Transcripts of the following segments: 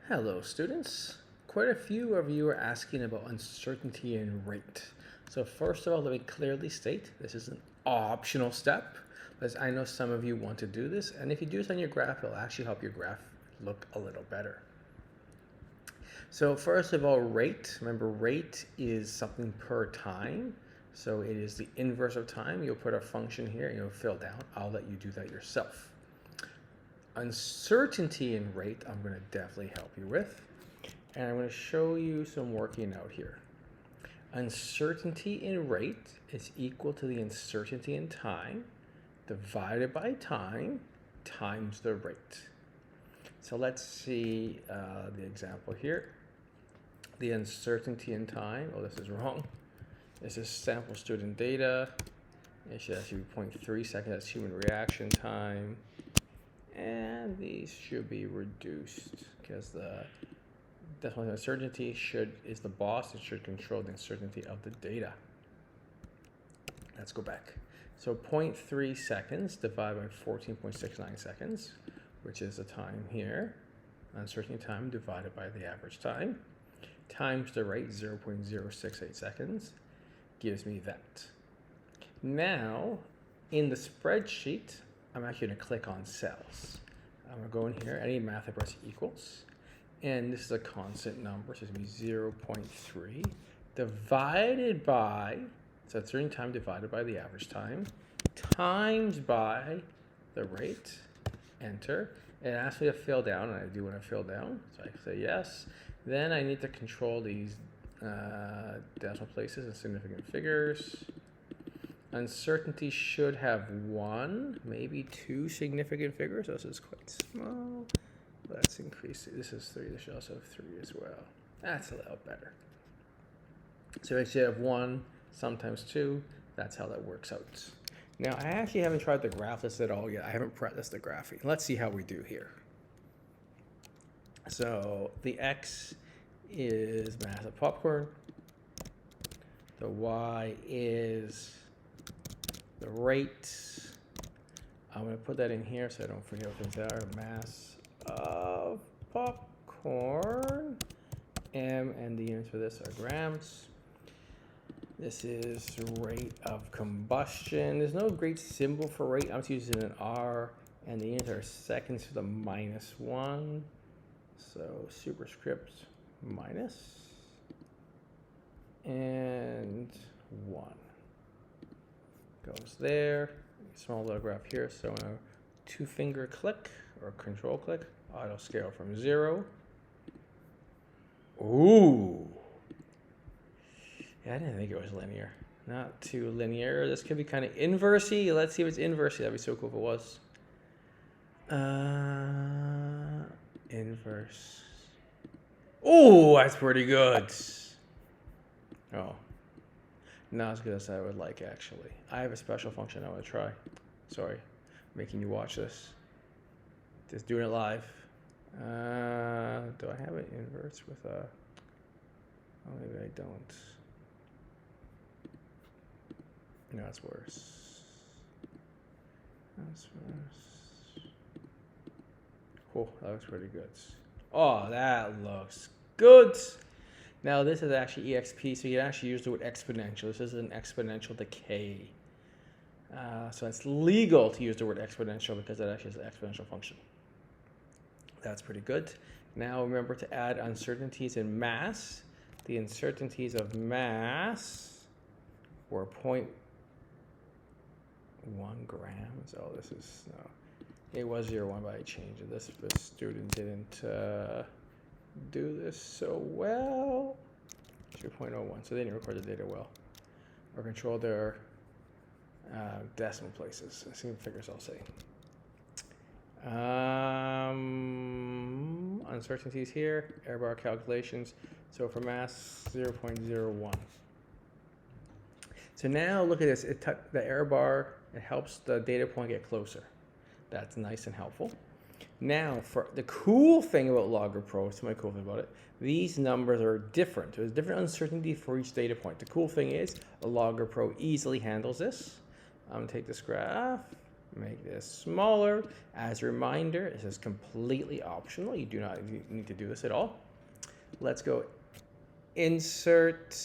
Hello students. Quite a few of you are asking about uncertainty and rate. So first of all, let me clearly state this is an optional step, because I know some of you want to do this, and if you do this on your graph, it'll actually help your graph look a little better. So first of all, rate. Remember, rate is something per time. So it is the inverse of time. You'll put a function here and you'll fill down. I'll let you do that yourself. Uncertainty in rate, I'm going to definitely help you with. And I'm going to show you some working out here. Uncertainty in rate is equal to the uncertainty in time divided by time times the rate. So let's see the example here. The uncertainty in time, oh, this is wrong. This is sample student data. It should actually be 0.3 seconds, that's human reaction time. And these should be reduced because the decimal uncertainty is the boss. It should control the uncertainty of the data. Let's go back. So 0.3 seconds divided by 14.69 seconds, which is the time here. Uncertainty time divided by the average time, times the rate, 0.068 seconds, gives me that. Now, in the spreadsheet, I'm actually going to click on cells. I'm going to go in here, any math I press equals, and this is a constant number, so it's going to be 0.3 divided by, so it's certain time divided by the average time, times by the rate, enter. It asks me to fill down, and I do want to fill down, so I say yes. Then I need to control these decimal places and significant figures. Uncertainty should have one, maybe two significant figures. So this is quite small. Let's increase it. This is 3. This should also have 3 as well. That's a little better. So I should have 1, sometimes 2. That's how that works out. Now, I actually haven't tried to graph this at all yet. I haven't practiced the graphing. Let's see how we do here. So the X is mass of popcorn. The Y is the rate. I'm going to put that in here so I don't forget what things are. Mass of popcorn. M and the units for this are grams. This is rate of combustion. There's no great symbol for rate. I'm just using an R, and the units are seconds to the -1. So superscript minus and 1 goes there. Small little graph here. So in a 2-finger click or control click, auto scale from 0. Ooh. Yeah, I didn't think it was linear. Not too linear. This could be kind of inversey. Let's see if it's inversey. That'd be so cool if it was. Inverse. Oh, that's pretty good. Oh. Not as good as I would like, actually. I have a special function I want to try. Sorry, making you watch this. Just doing it live. Do I have it inverse with a... Oh, maybe I don't. No, that's worse. That's worse. Cool, that looks pretty good. Oh, that looks good. Now this is actually EXP, so you actually use the word exponential. This is an exponential decay. So it's legal to use the word exponential because it actually is an exponential function. That's pretty good. Now remember to add uncertainties in mass. The uncertainties of mass were 0.1 grams. Oh, this is, no. It was 0.1, but I changed it. This student didn't do this so well. 2.01, so they didn't record the data well or control their decimal places. Single figures, I'll say. Uncertainties here, error bar calculations. So for mass, 0.01. So now look at this. The error bar, it helps the data point get closer. That's nice and helpful. Now, for the cool thing about Logger Pro, it's my cool thing about it, these numbers are different. There's different uncertainty for each data point. The cool thing is, a Logger Pro easily handles this. I'm going to take this graph, Make this smaller. As a reminder, this is completely optional. You do not need to do this at all. Let's go insert,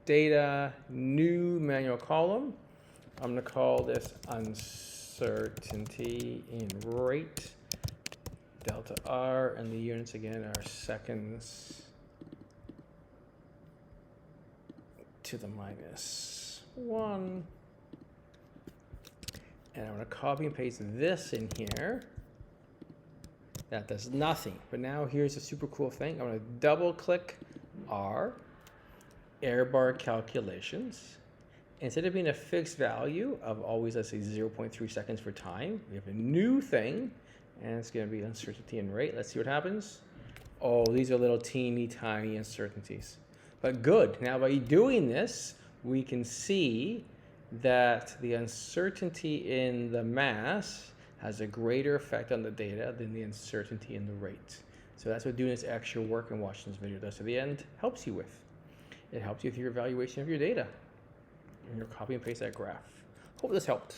data, new manual column. I'm going to call this uncertainty in rate, delta R, and the units again are seconds to the -1. And I'm going to copy and paste this in here. That does nothing. But now here's a super cool thing. I'm going to double click R, error bar calculations. Instead of being a fixed value of always, let's say 0.3 seconds for time, we have a new thing, and it's going to be uncertainty and rate. Let's see what happens. Oh, these are little teeny tiny uncertainties. But good. Now by doing this, we can see that the uncertainty in the mass has a greater effect on the data than the uncertainty in the rate. So that's what doing this extra work and watching this video does to the end helps you with. It helps you with your evaluation of your data and your copy and paste that graph. Hope this helped.